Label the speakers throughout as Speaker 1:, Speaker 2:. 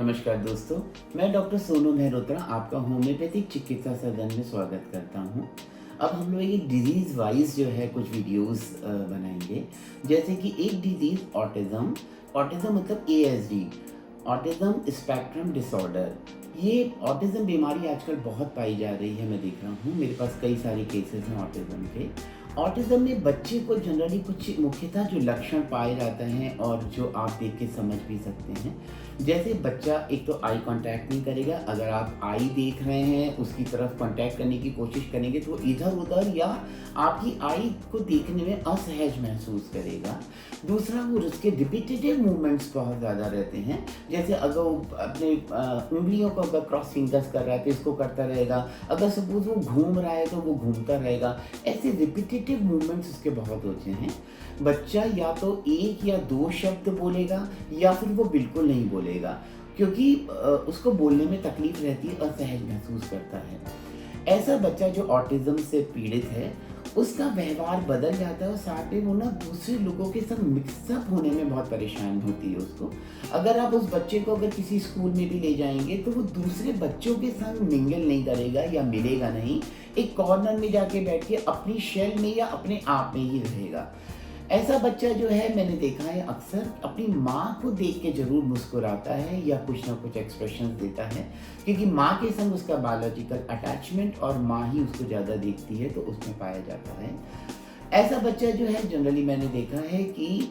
Speaker 1: नमस्कार दोस्तों, मैं डॉक्टर सोनू मेहरोत्रा आपका होम्योपैथिक चिकित्सा सदन में स्वागत करता हूं। अब हम लोग एक डिजीज़ वाइज जो है कुछ वीडियोस बनाएंगे। जैसे कि एक डिजीज़ ऑटिज़म, ऑटिज़म मतलब एएसडी, ऑटिज़म स्पेक्ट्रम डिसऑर्डर। ये ऑटिज़म बीमारी आजकल बहुत पाई जा रही है, मैं देख रहा हूँ। मेरे पास कई सारे केसेस हैं ऑटिज़म के। ऑटिज़म में बच्चे को जनरली कुछ मुख्यतः जो लक्षण पाए जाते हैं और जो आप देख के समझ भी सकते हैं। जैसे बच्चा एक तो आई कांटेक्ट नहीं करेगा। अगर आप आई देख रहे हैं, उसकी तरफ कांटेक्ट करने की कोशिश करेंगे तो इधर-उधर या आपकी आई को देखने में असहज महसूस करेगा। दूसरा, वो उसके रिपिटेटिव मूवमेंट्स बहुत ज़्यादा रहते हैं। जैसे अगर वो अपने उँगलियों को अगर क्रॉस फिंगर्स कर रहा है तो इसको करता रहेगा। अगर सपोज़ वो घूम रहा है तो वो घूमता रहेगा। ऐसे रिपिटेटिव मूवमेंट्स उसके बहुत होते हैं। बच्चा या तो 1 या 2 शब्द बोलेगा या फिर वो बिल्कुल नहीं बोलेगा, क्योंकि उसको बोलने में तकलीफ रहती है, असहज महसूस करता है। ऐसा बच्चा जो ऑटिज़म से पीड़ित है, उसका व्यवहार बदल जाता है और साथ में वो ना दूसरे लोगों के साथ मिक्सअप होने में बहुत परेशान होती है उसको। अगर आप उस बच्चे को अगर किसी स्कूल में भी ले जाएँगे तो वो दूसरे बच्चों के साथ मिंगल नहीं करेगा या मिलेगा नहीं। एक कॉर्नर में जाके बैठ के अपनी शेल में या अपने आप में ही रहेगा। ऐसा बच्चा जो है, मैंने देखा है अक्सर अपनी माँ को देख के ज़रूर मुस्कुराता है या कुछ ना कुछ एक्सप्रेशंस देता है, क्योंकि माँ के संग उसका बायोलॉजिकल अटैचमेंट और माँ ही उसको ज़्यादा देखती है, तो उसमें पाया जाता है। ऐसा बच्चा जो है जनरली मैंने देखा है कि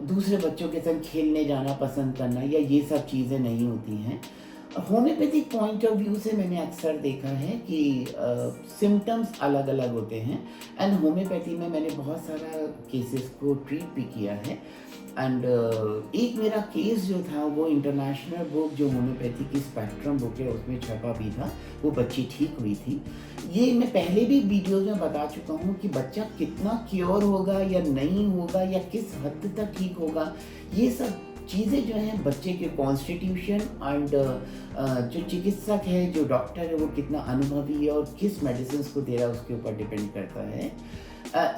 Speaker 1: दूसरे बच्चों के संग खेलने जाना पसंद करना या ये सब चीज़ें नहीं होती हैं। होम्योपैथिक पॉइंट ऑफ व्यू से मैंने अक्सर देखा है कि सिम्टम्स अलग-अलग होते हैं। एंड होम्योपैथी में मैंने बहुत सारा केसेस को ट्रीट भी किया है। एंड एक मेरा केस जो था वो इंटरनेशनल बुक जो होम्योपैथी की स्पेक्ट्रम बुक है उसमें छपा भी था। वो बच्ची ठीक हुई थी। ये मैं पहले भी वीडियोज़ में बता चुका हूँ कि बच्चा कितना क्योर होगा या नहीं होगा या किस हद तक ठीक होगा, ये सब चीज़ें जो हैं बच्चे के कॉन्स्टिट्यूशन एंड जो चिकित्सक है, जो डॉक्टर है, वो कितना अनुभवी है और किस मेडिसिन्स को दे रहा है उसके ऊपर डिपेंड करता है।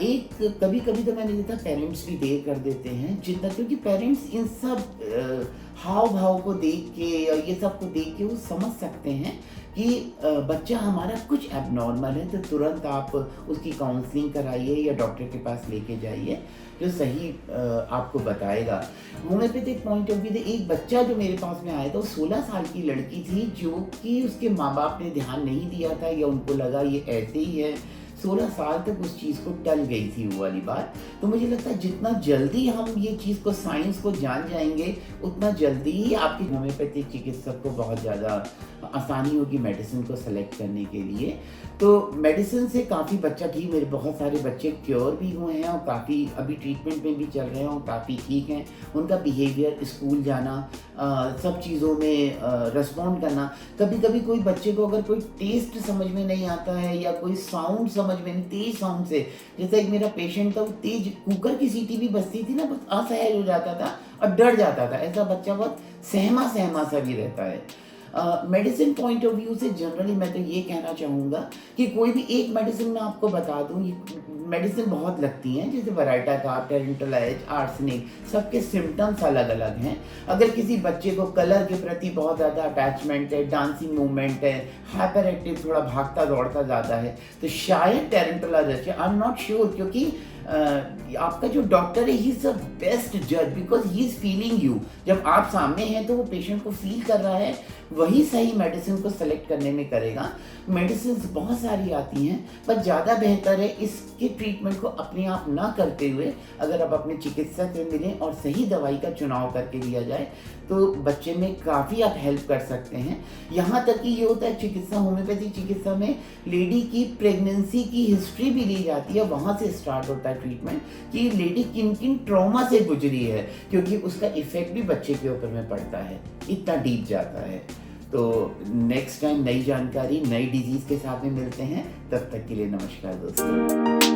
Speaker 1: एक कभी-कभी तो मैंने देखा पेरेंट्स भी देर कर देते हैं जितना, क्योंकि पेरेंट्स इन सब हाव-भाव को देख के या ये सब को देख के वो समझ सकते हैं कि बच्चा हमारा कुछ एबनॉर्मल है, तो तुरंत आप उसकी काउंसलिंग कराइए या डॉक्टर के पास लेके जाइए जो सही आपको बताएगा। होम्योपैथिक पॉइंट ऑफ व्यू से एक बच्चा जो मेरे पास में आया था, वो 16 साल की लड़की थी जो कि उसके माँ-बाप ने ध्यान नहीं दिया था या उनको लगा ये ऐसे ही है। 16 साल तक उस चीज़ को टल गई थी वो वाली बात। तो मुझे लगता है जितना जल्दी हम ये चीज़ को, साइंस को जान जाएँगे, उतना जल्दी ही आपके होम्योपैथिक चिकित्सक को बहुत ज़्यादा आसानी होगी मेडिसिन को सेलेक्ट करने के लिए। तो मेडिसिन से काफ़ी बच्चा ठीक, मेरे बहुत सारे बच्चे क्योर भी हुए हैं और काफ़ी अभी ट्रीटमेंट में भी चल रहे हैं और काफ़ी ठीक हैं। उनका बिहेवियर, स्कूल जाना, सब चीज़ों में रिस्पॉन्ड करना। कभी-कभी कोई बच्चे को अगर कोई टेस्ट समझ में नहीं आता है या कोई साउंड समझ में नहीं, तेज़ साउंड से, जैसे एक मेरा पेशेंट था, वो तेज़ कुकर की सीटी भी बजती थी ना, बस असहज हो जाता था और डर जाता था। ऐसा बच्चा बहुत सहमा-सहमा सा भी रहता है। मेडिसिन पॉइंट ऑफ व्यू से जनरली मैं तो ये कहना चाहूँगा कि कोई भी एक मेडिसिन मैं आपको बता दूँ, ये मेडिसिन बहुत लगती हैं, जैसे वराइटाकार, टेरेंटलाइज, आर्सेनिक, सबके सिम्पटम्स अलग-अलग हैं। अगर किसी बच्चे को कलर के प्रति बहुत ज़्यादा अटैचमेंट है, डांसिंग मूवमेंट है, हाइपर एक्टिव, थोड़ा भागता-दौड़ता ज़्यादा है, तो शायद टेरेंटलाइज अच्छे, आई एम नॉट श्योर, क्योंकि आपका जो डॉक्टर है ही इज़ द बेस्ट जज because he is feeling you. जब आप सामने हैं तो वो पेशेंट को फ़ील कर रहा है, वही सही मेडिसिन को सेलेक्ट करने में करेगा। मेडिसिन्स बहुत सारी आती हैं, पर ज़्यादा बेहतर है इसके ट्रीटमेंट को अपने आप ना करते हुए अगर आप अपने चिकित्सक से मिलें और सही दवाई का चुनाव करके दिया जाए, तो बच्चे में काफ़ी आप हेल्प कर सकते हैं। यहाँ तक कि ये होता है चिकित्सा, होम्योपैथी चिकित्सा में लेडी की प्रेगनेंसी की हिस्ट्री भी ली जाती है, वहाँ से स्टार्ट होता है ट्रीटमेंट कि लेडी किन-किन ट्रॉमा से गुजरी है, क्योंकि उसका इफ़ेक्ट भी बच्चे के ऊपर में पड़ता है, इतना डीप जाता है। तो नेक्स्ट टाइम नई जानकारी, नई डिज़ीज़ के साथ में मिलते हैं, तब तक के लिए नमस्कार दोस्तों।